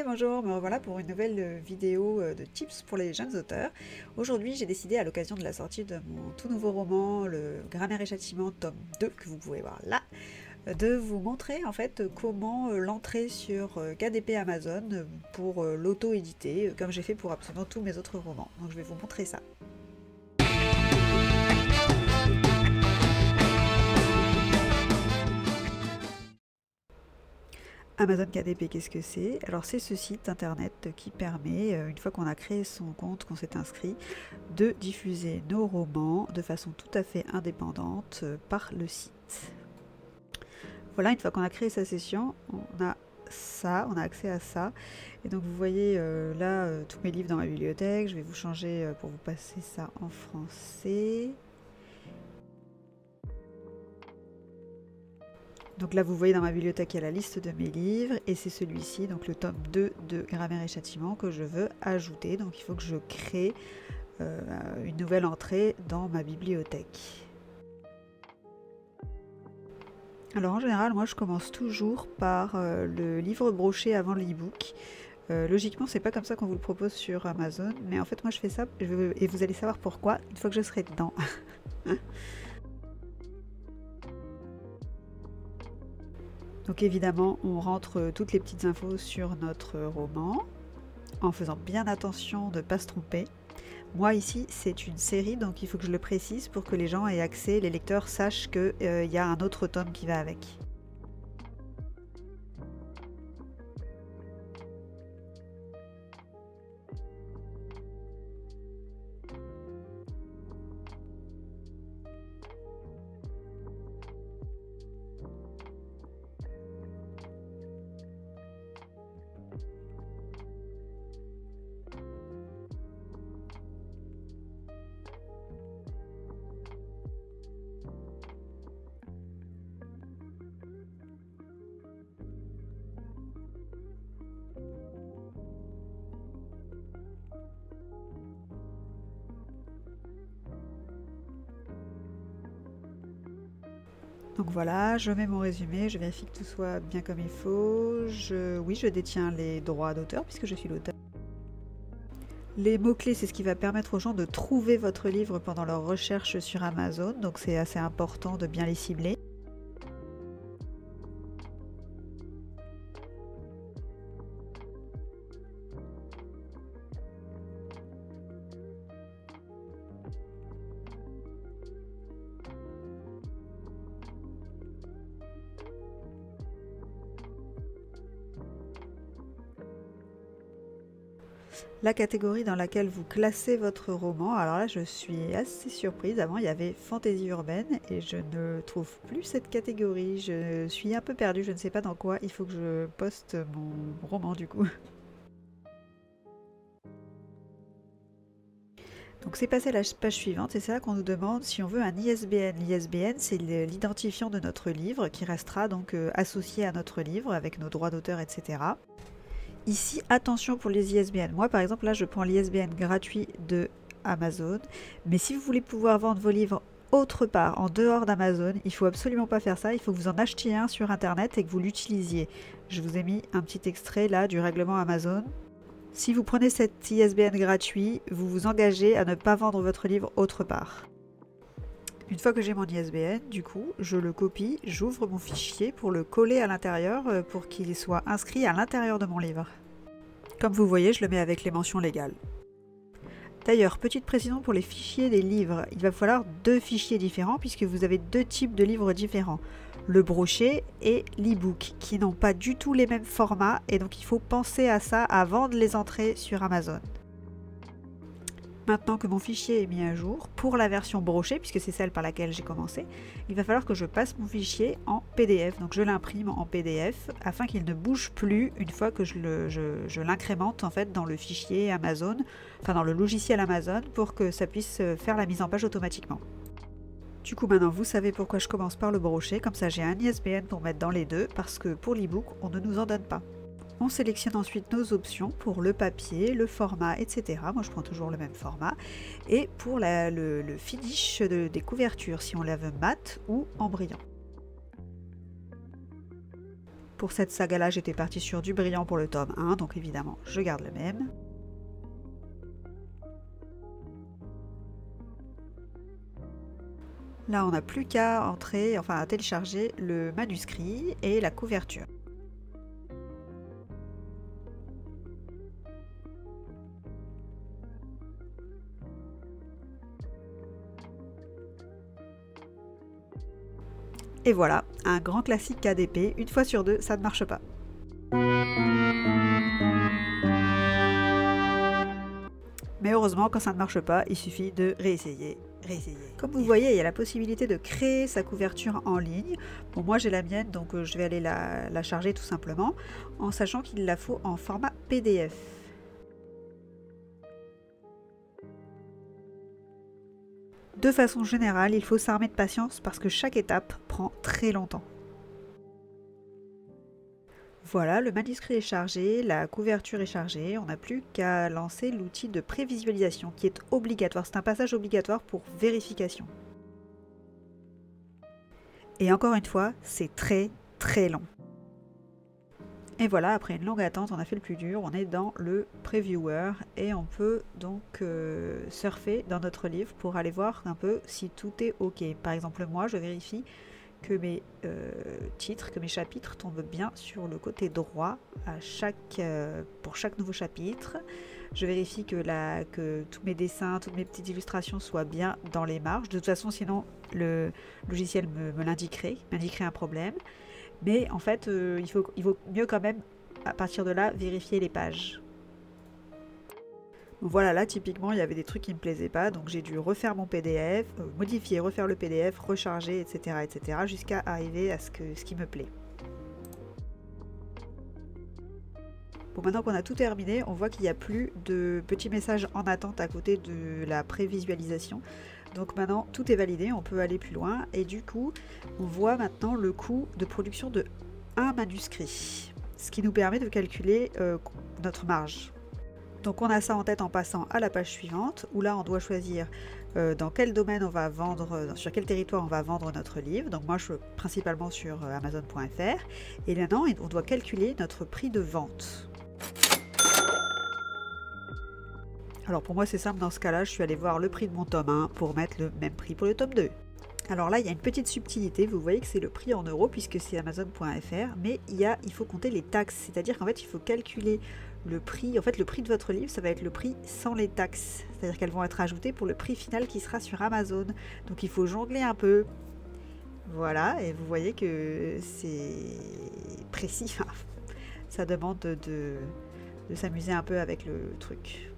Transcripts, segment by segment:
bonjour, me revoilà pour une nouvelle vidéo de tips pour les jeunes auteurs. Aujourd'hui, j'ai décidé, à l'occasion de la sortie de mon tout nouveau roman, le Grammaire et Châtiment, tome 2, que vous pouvez voir là, de vous montrer en fait comment l'entrer sur KDP Amazon pour l'auto-éditer, comme j'ai fait pour absolument tous mes autres romans. Donc je vais vous montrer ça. Amazon KDP, qu'est-ce que c'est? Alors c'est ce site internet qui permet, une fois qu'on a créé son compte, qu'on s'est inscrit, de diffuser nos romans de façon tout à fait indépendante par le site. Voilà, une fois qu'on a créé sa session, on a ça, on a accès à ça. Et donc vous voyez là tous mes livres dans ma bibliothèque. Je vais vous changer pour vous passer ça en français. Donc là, vous voyez dans ma bibliothèque, il y a la liste de mes livres et c'est celui-ci, donc le tome 2 de Grammaire et Châtiment que je veux ajouter. Donc il faut que je crée une nouvelle entrée dans ma bibliothèque. Alors en général, moi je commence toujours par le livre broché avant l'e-book. Logiquement, c'est pas comme ça qu'on vous le propose sur Amazon, mais en fait moi je fais ça et vous allez savoir pourquoi une fois que je serai dedans. Donc évidemment, on rentre toutes les petites infos sur notre roman, en faisant bien attention de ne pas se tromper. Moi ici, c'est une série, donc il faut que je le précise pour que les gens aient accès, les lecteurs sachent qu'il y a un autre tome qui va avec. Donc voilà, je mets mon résumé, je vérifie que tout soit bien comme il faut. Oui, je détiens les droits d'auteur puisque je suis l'auteur. Les mots-clés, c'est ce qui va permettre aux gens de trouver votre livre pendant leur recherche sur Amazon, donc c'est assez important de bien les cibler. La catégorie dans laquelle vous classez votre roman, alors là je suis assez surprise, avant il y avait fantaisie urbaine et je ne trouve plus cette catégorie, je suis un peu perdue, je ne sais pas dans quoi il faut que je poste mon roman du coup. Donc c'est passé à la page suivante, et c'est là qu'on nous demande si on veut un ISBN. L'ISBN, c'est l'identifiant de notre livre qui restera donc associé à notre livre avec nos droits d'auteur, etc. Ici, attention pour les ISBN. Moi, par exemple, là, je prends l'ISBN gratuit de Amazon. Mais si vous voulez pouvoir vendre vos livres autre part, en dehors d'Amazon, il ne faut absolument pas faire ça. Il faut que vous en achetiez un sur Internet et que vous l'utilisiez. Je vous ai mis un petit extrait là du règlement Amazon. Si vous prenez cet ISBN gratuit, vous vous engagez à ne pas vendre votre livre autre part. Une fois que j'ai mon ISBN, du coup, je le copie, j'ouvre mon fichier pour le coller à l'intérieur pour qu'il soit inscrit à l'intérieur de mon livre. Comme vous voyez, je le mets avec les mentions légales. D'ailleurs, petite précision pour les fichiers des livres, il va falloir deux fichiers différents puisque vous avez deux types de livres différents. Le broché et l'e-book qui n'ont pas du tout les mêmes formats et donc il faut penser à ça avant de les entrer sur Amazon. Maintenant que mon fichier est mis à jour, pour la version brochée, puisque c'est celle par laquelle j'ai commencé, il va falloir que je passe mon fichier en PDF. Donc je l'imprime en PDF afin qu'il ne bouge plus une fois que je l'incrémente en fait dans le fichier Amazon, enfin dans le logiciel Amazon pour que ça puisse faire la mise en page automatiquement. Du coup maintenant vous savez pourquoi je commence par le broché, comme ça j'ai un ISBN pour mettre dans les deux, parce que pour l'e-book on ne nous en donne pas. On sélectionne ensuite nos options pour le papier, le format, etc. Moi je prends toujours le même format. Et pour le finish des couvertures, si on la veut mat ou en brillant. Pour cette saga-là, j'étais partie sur du brillant pour le tome 1, donc évidemment, je garde le même. Là, on n'a plus qu'à entrer, enfin à télécharger le manuscrit et la couverture. Et voilà, un grand classique KDP, une fois sur deux, ça ne marche pas. Mais heureusement, quand ça ne marche pas, il suffit de réessayer. Comme vous voyez, il y a la possibilité de créer sa couverture en ligne. Bon, moi j'ai la mienne, donc je vais aller la charger tout simplement, en sachant qu'il la faut en format PDF. De façon générale, il faut s'armer de patience parce que chaque étape prend très longtemps. Voilà, le manuscrit est chargé, la couverture est chargée, on n'a plus qu'à lancer l'outil de prévisualisation qui est obligatoire. C'est un passage obligatoire pour vérification. Et encore une fois, c'est très très long. Et voilà, après une longue attente, on a fait le plus dur, on est dans le Previewer et on peut donc surfer dans notre livre pour aller voir un peu si tout est ok. Par exemple, moi, je vérifie que mes titres, que mes chapitres tombent bien sur le côté droit pour chaque nouveau chapitre. Je vérifie que tous mes dessins, toutes mes petites illustrations soient bien dans les marges. De toute façon, sinon, le logiciel me l'indiquerait, un problème. Mais en fait, il vaut mieux quand même, à partir de là, vérifier les pages. Donc voilà, là, typiquement, il y avait des trucs qui ne me plaisaient pas, donc j'ai dû refaire mon PDF, modifier, refaire le PDF, recharger, etc., jusqu'à arriver à ce qui me plaît. Bon, maintenant qu'on a tout terminé, on voit qu'il n'y a plus de petits messages en attente à côté de la prévisualisation. Donc maintenant, tout est validé, on peut aller plus loin. Et du coup, on voit maintenant le coût de production de un manuscrit, ce qui nous permet de calculer notre marge. Donc on a ça en tête en passant à la page suivante, où là on doit choisir dans quel domaine on va vendre, sur quel territoire on va vendre notre livre. Donc moi je suis principalement sur Amazon.fr. Et maintenant on doit calculer notre prix de vente. Alors pour moi c'est simple, dans ce cas-là, je suis allée voir le prix de mon tome 1 pour mettre le même prix pour le tome 2. Alors là, il y a une petite subtilité, vous voyez que c'est le prix en euros puisque c'est Amazon.fr, mais il faut compter les taxes, c'est-à-dire qu'en fait il faut calculer le prix, le prix de votre livre, ça va être le prix sans les taxes, c'est-à-dire qu'elles vont être ajoutées pour le prix final qui sera sur Amazon. Donc il faut jongler un peu. Voilà, et vous voyez que c'est précis, ça demande de s'amuser un peu avec le truc.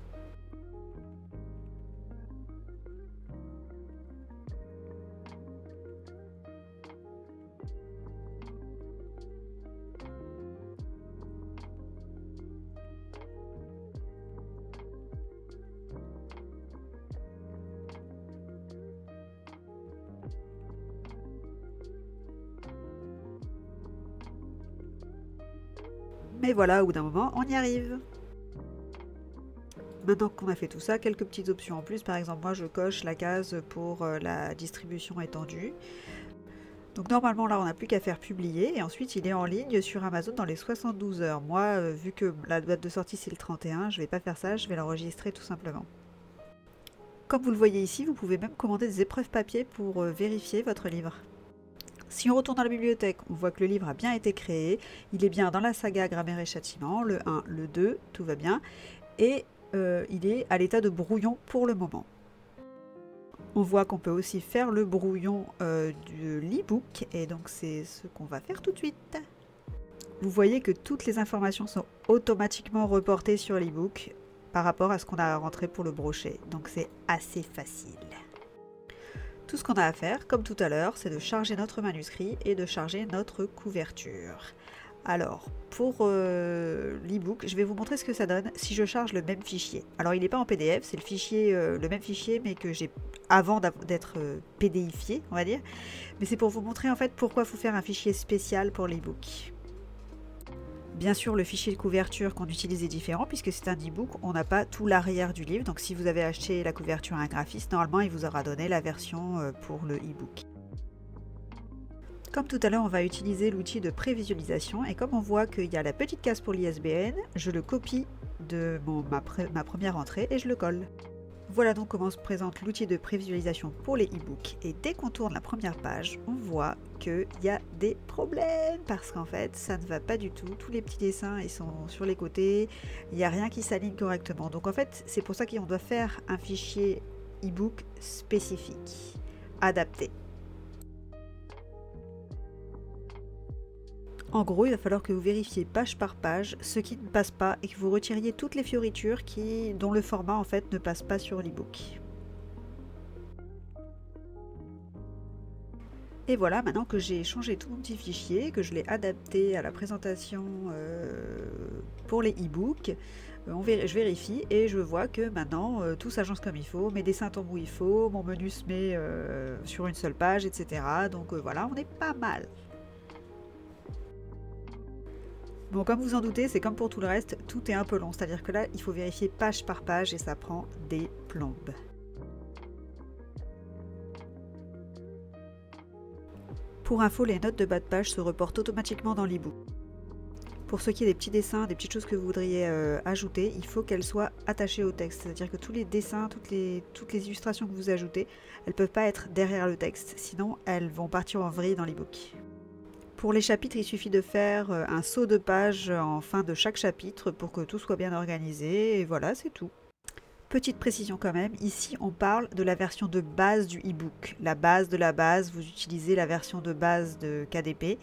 Mais voilà, au bout d'un moment, on y arrive. Maintenant qu'on a fait tout ça, quelques petites options en plus. Par exemple, moi je coche la case pour la distribution étendue. Donc normalement là on n'a plus qu'à faire publier et ensuite il est en ligne sur Amazon dans les 72 heures. Moi vu que la date de sortie c'est le 31, je vais pas faire ça, je vais l'enregistrer tout simplement. Comme vous le voyez ici, vous pouvez même commander des épreuves papier pour vérifier votre livre. Si on retourne dans la bibliothèque, on voit que le livre a bien été créé, il est bien dans la saga Grammaire et Châtiment, le 1, le 2, tout va bien, et il est à l'état de brouillon pour le moment. On voit qu'on peut aussi faire le brouillon de l'e-book, et donc c'est ce qu'on va faire tout de suite. Vous voyez que toutes les informations sont automatiquement reportées sur l'e-book par rapport à ce qu'on a rentré pour le brochet, donc c'est assez facile. Tout ce qu'on a à faire, comme tout à l'heure, c'est de charger notre manuscrit et de charger notre couverture. Alors, pour l'e-book, je vais vous montrer ce que ça donne si je charge le même fichier. Alors, il n'est pas en PDF, c'est le même fichier, mais que j'ai avant d'être PDifié, on va dire. Mais c'est pour vous montrer en fait pourquoi il faut faire un fichier spécial pour l'e-book. Bien sûr, le fichier de couverture qu'on utilise est différent puisque c'est un e-book, on n'a pas tout l'arrière du livre. Donc si vous avez acheté la couverture à un graphiste, normalement il vous aura donné la version pour le e-book. Comme tout à l'heure, on va utiliser l'outil de prévisualisation et comme on voit qu'il y a la petite case pour l'ISBN, je le copie de ma première entrée et je le colle. Voilà donc comment se présente l'outil de prévisualisation pour les e-books et dès qu'on tourne la première page, on voit qu'il y a des problèmes parce qu'en fait ça ne va pas du tout, tous les petits dessins ils sont sur les côtés, il n'y a rien qui s'aligne correctement. Donc en fait c'est pour ça qu'on doit faire un fichier e-book spécifique, adapté. En gros, il va falloir que vous vérifiez page par page ce qui ne passe pas et que vous retiriez toutes les fioritures dont le format en fait ne passe pas sur l'e-book. Et voilà, maintenant que j'ai changé tout mon petit fichier, que je l'ai adapté à la présentation pour les e-books, je vérifie et je vois que maintenant tout s'agence comme il faut, mes dessins tombent où il faut, mon menu se met sur une seule page, etc. Donc voilà, on est pas mal. Bon, comme vous en doutez, c'est comme pour tout le reste, tout est un peu long, c'est-à-dire que là, il faut vérifier page par page et ça prend des plombes. Pour info, les notes de bas de page se reportent automatiquement dans l'e-book. Pour ce qui est des petits dessins, des petites choses que vous voudriez ajouter, il faut qu'elles soient attachées au texte, c'est-à-dire que tous les dessins, toutes les illustrations que vous ajoutez, elles ne peuvent pas être derrière le texte, sinon elles vont partir en vrille dans l'e-book. Pour les chapitres, il suffit de faire un saut de page en fin de chaque chapitre pour que tout soit bien organisé, et voilà, c'est tout. Petite précision quand même, ici on parle de la version de base du e-book. La base de la base, vous utilisez la version de base de KDP,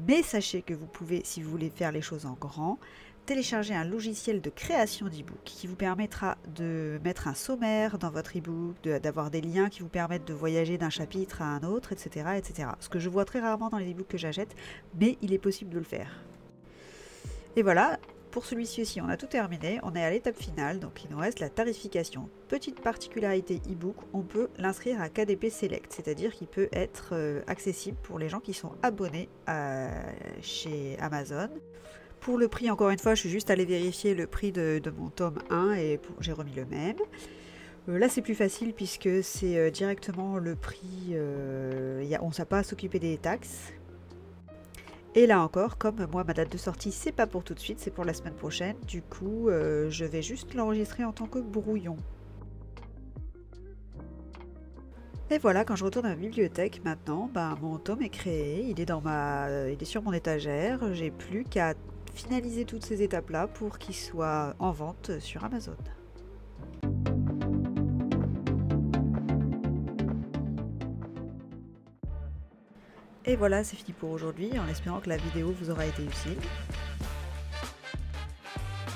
mais sachez que vous pouvez, si vous voulez faire les choses en grand, télécharger un logiciel de création d'e-book qui vous permettra de mettre un sommaire dans votre e-book, d'avoir des liens qui vous permettent de voyager d'un chapitre à un autre, etc., etc. Ce que je vois très rarement dans les e-books que j'achète, mais il est possible de le faire. Et voilà, pour celui-ci aussi, on a tout terminé, on est à l'étape finale, donc il nous reste la tarification. Petite particularité e-book, on peut l'inscrire à KDP Select, c'est-à-dire qu'il peut être accessible pour les gens qui sont abonnés chez Amazon. Pour le prix, encore une fois, je suis juste allée vérifier le prix de mon tome 1 et j'ai remis le même. Là, c'est plus facile puisque c'est directement le prix, on ne sait pas à s'occuper des taxes. Et là encore, comme moi, ma date de sortie, c'est pas pour tout de suite, c'est pour la semaine prochaine. Du coup, je vais juste l'enregistrer en tant que brouillon. Et voilà, quand je retourne à ma bibliothèque maintenant, mon tome est créé, il est sur mon étagère, j'ai plus qu'à finaliser toutes ces étapes-là pour qu'il soit en vente sur Amazon. Et voilà, c'est fini pour aujourd'hui, en espérant que la vidéo vous aura été utile.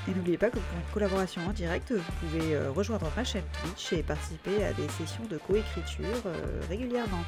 Et n'oubliez pas que pour une collaboration en direct, vous pouvez rejoindre ma chaîne Twitch et participer à des sessions de coécriture régulièrement.